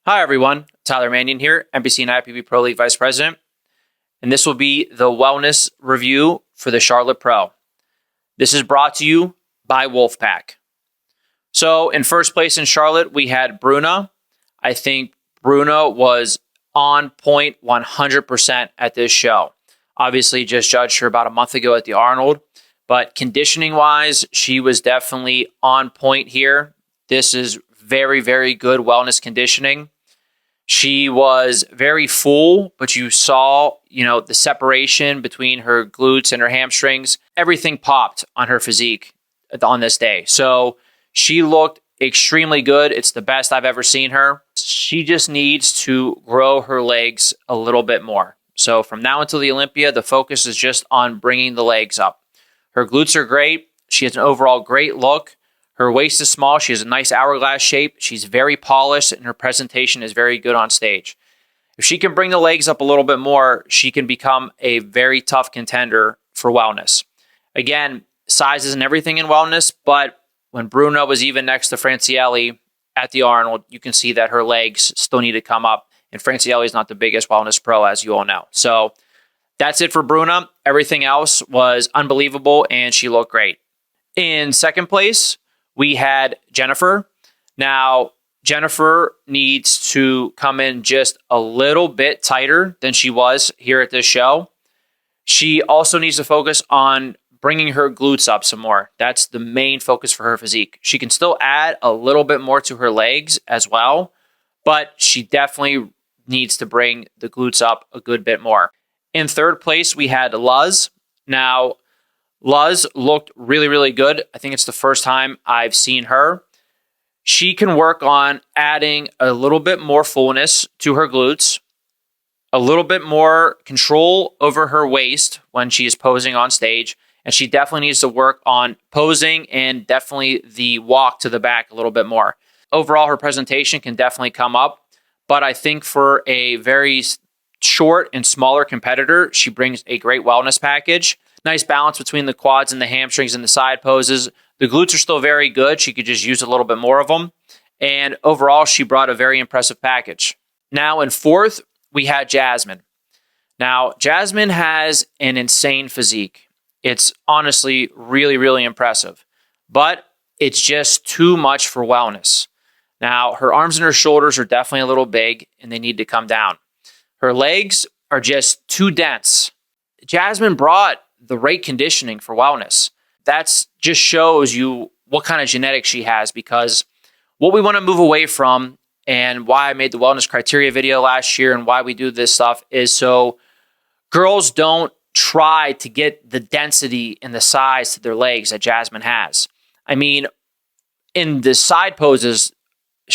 Hi, everyone. Tyler Mannion here, NBC and IFBB Pro League Vice President. And this will be the wellness review for the Charlotte Pro. This is brought to you by Wolfpack. So in first place in Charlotte, we had Bruna. I think Bruna was on point 100% at this show. Obviously, just judged her about a month ago at the Arnold. But conditioning-wise, she was definitely on point here. This is very, very good wellness conditioning. She was very full, but you saw, the separation between her glutes and her hamstrings. Everything popped on her physique on this day. So she looked extremely good. It's the best I've ever seen her. She just needs to grow her legs a little bit more. So from now until the Olympia, the focus is just on bringing the legs up. Her glutes are great. She has an overall great look. Her waist is small. She has a nice hourglass shape. She's very polished, and her presentation is very good on stage. If she can bring the legs up a little bit more, she can become a very tough contender for wellness. Again, size isn't everything in wellness, but when Bruna was even next to Francielli at the Arnold, you can see that her legs still need to come up, and Francielli is not the biggest wellness pro, as you all know. So that's it for Bruna. Everything else was unbelievable, and she looked great. In second place, we had Jennifer. Now, Jennifer needs to come in just a little bit tighter than she was here at this show. She also needs to focus on bringing her glutes up some more. That's the main focus for her physique. She can still add a little bit more to her legs as well, but she definitely needs to bring the glutes up a good bit more. In third place, we had Luz. Now, Luz looked really, really good. I think it's the first time I've seen her. She can work on adding a little bit more fullness to her glutes, a little bit more control over her waist when she is posing on stage, and she definitely needs to work on posing and definitely the walk to the back a little bit more. Overall, her presentation can definitely come up, but I think for a very short and smaller competitor, she brings a great wellness package. Nice balance between the quads and the hamstrings and the side poses. The glutes are still very good. She could just use a little bit more of them. And overall, she brought a very impressive package. Now in fourth, we had Jasmine. Now, Jasmine has an insane physique. It's honestly really, really impressive. But it's just too much for wellness. Now, her arms and her shoulders are definitely a little big, and they need to come down. Her legs are just too dense. Jasmine brought the right conditioning for wellness. That just shows you what kind of genetics she has, because what we want to move away from, and why I made the wellness criteria video last year and why we do this stuff, is so girls don't try to get the density and the size to their legs that Jasmine has. I mean, in the side poses,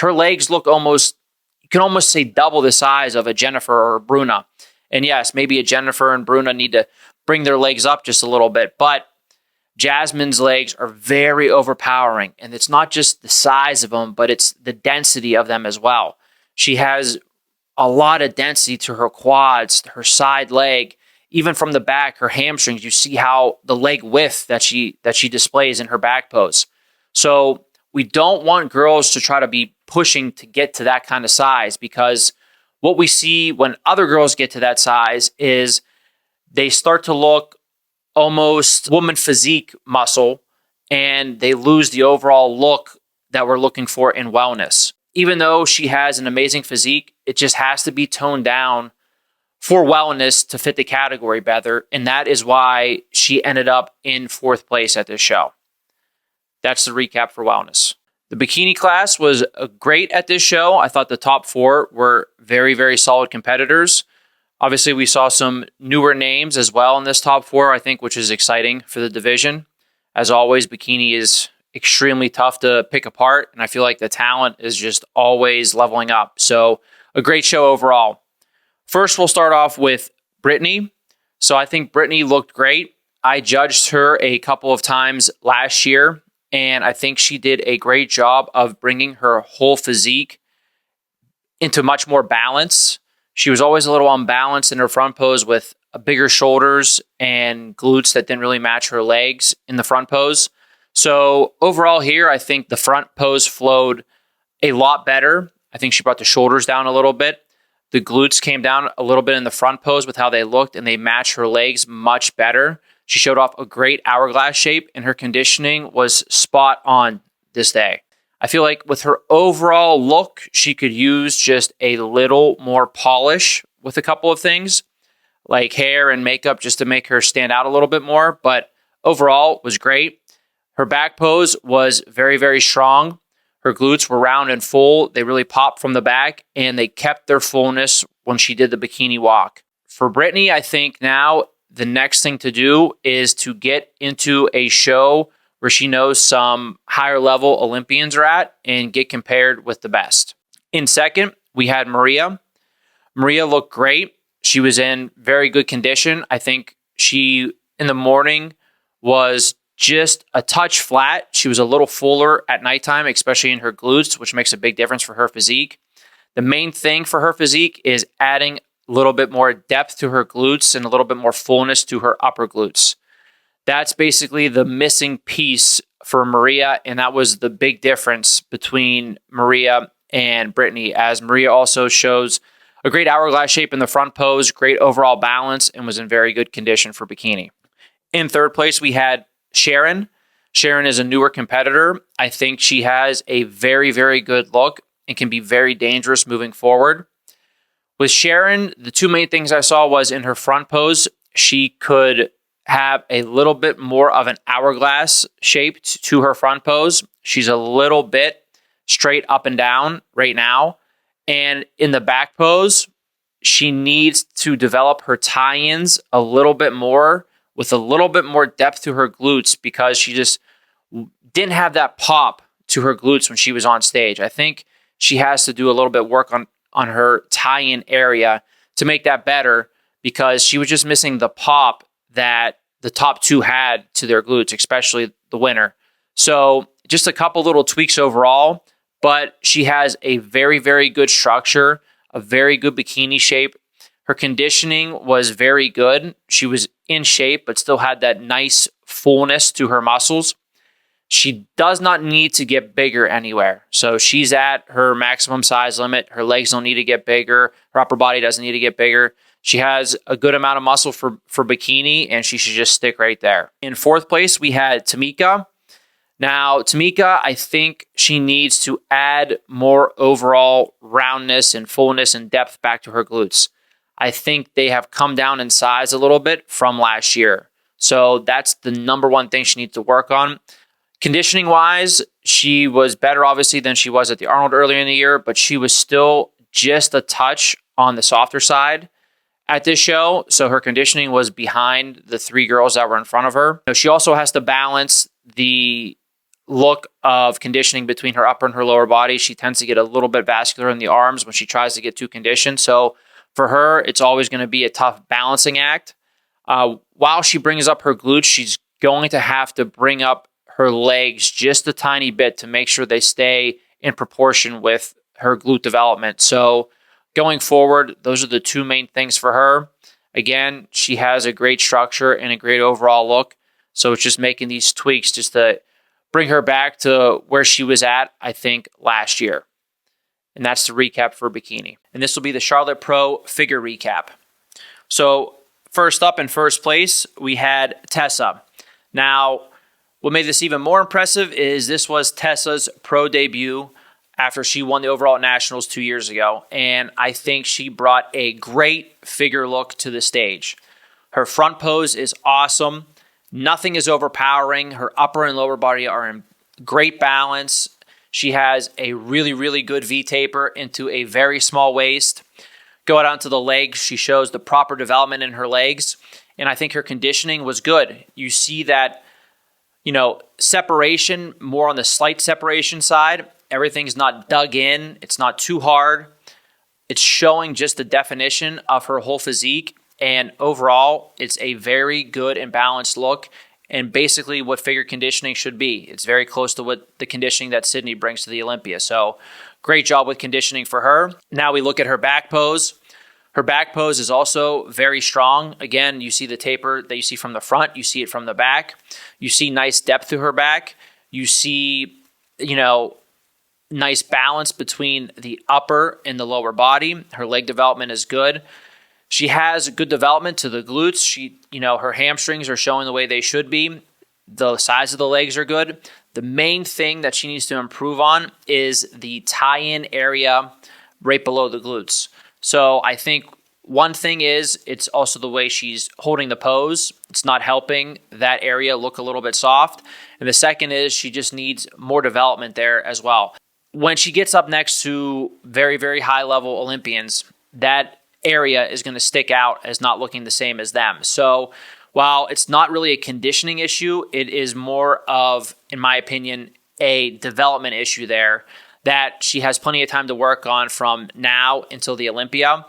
her legs look almost, you can almost say double the size of a Jennifer or a Bruna. And yes, maybe a Jennifer and Bruna need to bring their legs up just a little bit, but Jasmine's legs are very overpowering, and it's not just the size of them, but it's the density of them as well. She has a lot of density to her quads, to her side leg, even from the back, her hamstrings. You see how the leg width that she displays in her back pose. So we don't want girls to try to be pushing to get to that kind of size, because what we see when other girls get to that size is they start to look almost woman physique muscle, and they lose the overall look that we're looking for in wellness. Even though she has an amazing physique, it just has to be toned down for wellness to fit the category better, and that is why she ended up in fourth place at this show. That's the recap for wellness. The bikini class was great at this show. I thought the top four were very, very solid competitors. Obviously, we saw some newer names as well in this top four, I think, which is exciting for the division. As always, bikini is extremely tough to pick apart, and I feel like the talent is just always leveling up. So a great show overall. First, we'll start off with Brittany. So I think Brittany looked great. I judged her a couple of times last year, and I think she did a great job of bringing her whole physique into much more balance. She was always a little unbalanced in her front pose with bigger shoulders and glutes that didn't really match her legs in the front pose. So overall here, I think the front pose flowed a lot better. I think she brought the shoulders down a little bit. The glutes came down a little bit in the front pose with how they looked, and they matched her legs much better. She showed off a great hourglass shape, and her conditioning was spot on this day. I feel like with her overall look, she could use just a little more polish with a couple of things, like hair and makeup, just to make her stand out a little bit more. But overall, was great. Her back pose was very, very strong. Her glutes were round and full. They really popped from the back, and they kept their fullness when she did the bikini walk. For Brittany, I think now the next thing to do is to get into a show where she knows some higher level Olympians are at and get compared with the best. In second, we had Maria. Maria looked great. She was in very good condition. I think she, in the morning, was just a touch flat. She was a little fuller at nighttime, especially in her glutes, which makes a big difference for her physique. The main thing for her physique is adding a little bit more depth to her glutes and a little bit more fullness to her upper glutes. That's basically the missing piece for Maria, and that was the big difference between Maria and Brittany, as Maria also shows a great hourglass shape in the front pose, great overall balance, and was in very good condition for bikini. In third place, we had Sharon. Sharon is a newer competitor. I think she has a very, very good look and can be very dangerous moving forward. With Sharon, the two main things I saw was in her front pose, she could have a little bit more of an hourglass shape to her front pose. She's a little bit straight up and down right now. And in the back pose, she needs to develop her tie-ins a little bit more with a little bit more depth to her glutes, because she just didn't have that pop to her glutes when she was on stage. I think she has to do a little bit of work on her tie-in area to make that better, because she was just missing the pop that the top two had to their glutes, especially the winner. So just a couple little tweaks overall, but she has a very, very good structure, a very good bikini shape. Her conditioning was very good. She was in shape, but still had that nice fullness to her muscles. She does not need to get bigger anywhere. So she's at her maximum size limit. Her legs don't need to get bigger. Her upper body doesn't need to get bigger. She has a good amount of muscle for bikini, and she should just stick right there. In fourth place, we had Tamika. Now, Tamika, I think she needs to add more overall roundness and fullness and depth back to her glutes. I think they have come down in size a little bit from last year. So that's the number one thing she needs to work on. Conditioning wise, she was better obviously than she was at the Arnold earlier in the year, but she was still just a touch on the softer side at this show. So her conditioning was behind the three girls that were in front of her. She also has to balance the look of conditioning between her upper and her lower body. She tends to get a little bit vascular in the arms when she tries to get too conditioned. So for her, it's always going to be a tough balancing act. While she brings up her glutes, she's going to have to bring up her legs just a tiny bit to make sure they stay in proportion with her glute development. So going forward, those are the two main things for her. Again, she has a great structure and a great overall look. So it's just making these tweaks just to bring her back to where she was at, I think, last year. And that's the recap for bikini. And this will be the Charlotte Pro figure recap. So first up in first place, we had Tessa. Now, what made this even more impressive is this was Tessa's pro debut after she won the overall nationals 2 years ago. And I think she brought a great figure look to the stage. Her front pose is awesome. Nothing is overpowering. Her upper and lower body are in great balance. She has a really, really good V-taper into a very small waist. Go out onto the legs. She shows the proper development in her legs. And I think her conditioning was good. You see that, separation, more on the slight separation side. Everything's not dug in. It's not too hard. It's showing just the definition of her whole physique. And overall, it's a very good and balanced look, and basically what figure conditioning should be. It's very close to what the conditioning that Sydney brings to the Olympia. So great job with conditioning for her. Now we look at her back pose. Her back pose is also very strong. Again, you see the taper that you see from the front. You see it from the back. You see nice depth to her back. You see, nice balance between the upper and the lower body. Her leg development is good. She has good development to the glutes. Her hamstrings are showing the way they should be. The size of the legs are good. The main thing that she needs to improve on is the tie-in area right below the glutes. So I think one thing is it's also the way she's holding the pose. It's not helping that area look a little bit soft. And the second is she just needs more development there as well. When she gets up next to very, very high-level Olympians, that area is going to stick out as not looking the same as them. So while it's not really a conditioning issue, it is more of, in my opinion, a development issue there that she has plenty of time to work on from now until the Olympia.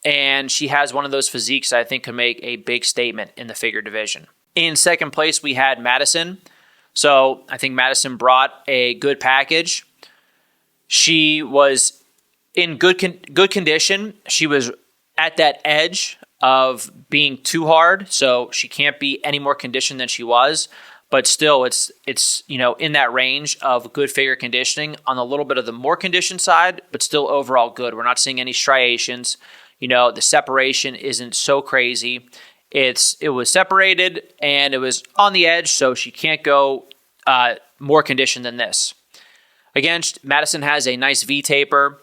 And she has one of those physiques that I think could make a big statement in the figure division. In second place, we had Madison. So I think Madison brought a good package. She was in good condition. She was at that edge of being too hard, so she can't be any more conditioned than she was. But still, it's in that range of good figure conditioning on a little bit of the more conditioned side, but still overall good. We're not seeing any striations. The separation isn't so crazy. It was separated and it was on the edge, so she can't go more conditioned than this. Again, Madison has a nice V taper.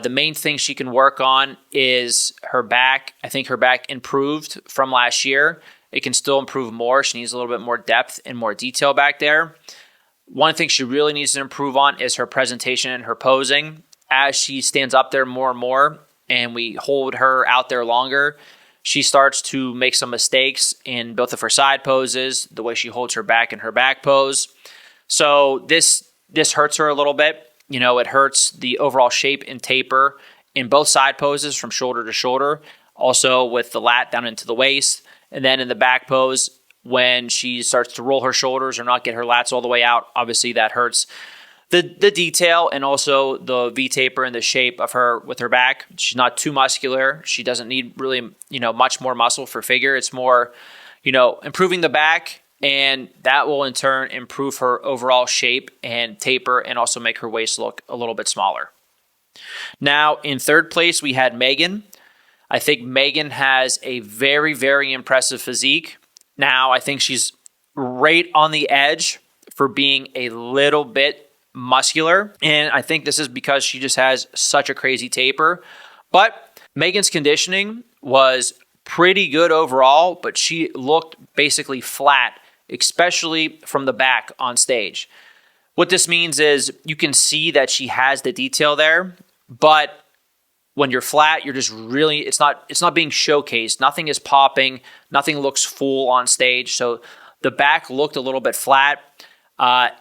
The main thing she can work on is her back. I think her back improved from last year. It can still improve more. She needs a little bit more depth and more detail back there. One thing she really needs to improve on is her presentation and her posing. As she stands up there more and more, and we hold her out there longer, she starts to make some mistakes in both of her side poses, the way she holds her back in her back pose. So this hurts her a little bit. It hurts the overall shape and taper in both side poses from shoulder to shoulder, also with the lat down into the waist. And then in the back pose, when she starts to roll her shoulders or not get her lats all the way out, obviously that hurts the detail and also the V taper and the shape of her with her back. She's not too muscular. She doesn't need really, much more muscle for figure. It's more, improving the back, and that will in turn improve her overall shape and taper and also make her waist look a little bit smaller. Now, in third place, we had Megan. I think Megan has a very, very impressive physique. Now, I think she's right on the edge for being a little bit muscular, and I think this is because she just has such a crazy taper. But Megan's conditioning was pretty good overall, but she looked basically flat, especially from the back on stage. What this means is you can see that she has the detail there, but when you're flat, you're just really, it's not being showcased. Nothing is popping. Nothing looks full on stage. So the back looked a little bit flat.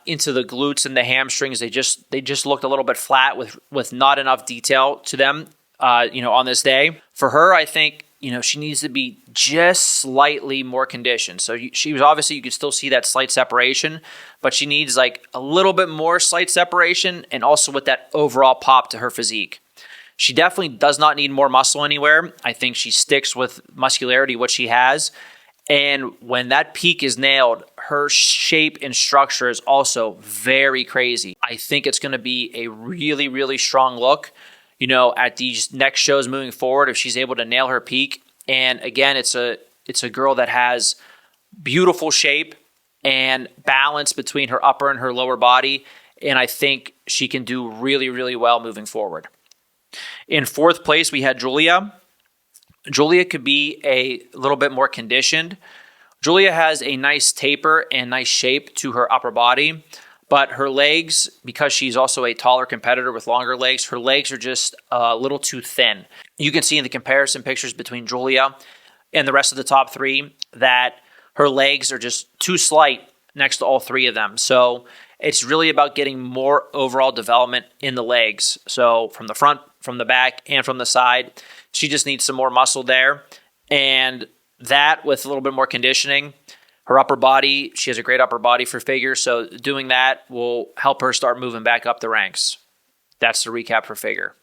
Into the glutes and the hamstrings, they just looked a little bit flat with not enough detail to them, on this day. For her, I think, she needs to be just slightly more conditioned. So she was obviously, you could still see that slight separation, but she needs like a little bit more slight separation and also with that overall pop to her physique. She definitely does not need more muscle anywhere. I think she sticks with muscularity, what she has. And when that peak is nailed, her shape and structure is also very crazy. I think it's going to be a really, really strong look, at these next shows moving forward if she's able to nail her peak. And again, it's a girl that has beautiful shape and balance between her upper and her lower body. And I think she can do really, really well moving forward. In fourth place, we had Julia. Julia could be a little bit more conditioned. Julia has a nice taper and nice shape to her upper body, but her legs, because she's also a taller competitor with longer legs, her legs are just a little too thin. You can see in the comparison pictures between Julia and the rest of the top three that her legs are just too slight next to all three of them. So it's really about getting more overall development in the legs. So from the front, from the back, and from the side, she just needs some more muscle there. And that with a little bit more conditioning, her upper body, she has a great upper body for figure. So doing that will help her start moving back up the ranks. That's the recap for figure.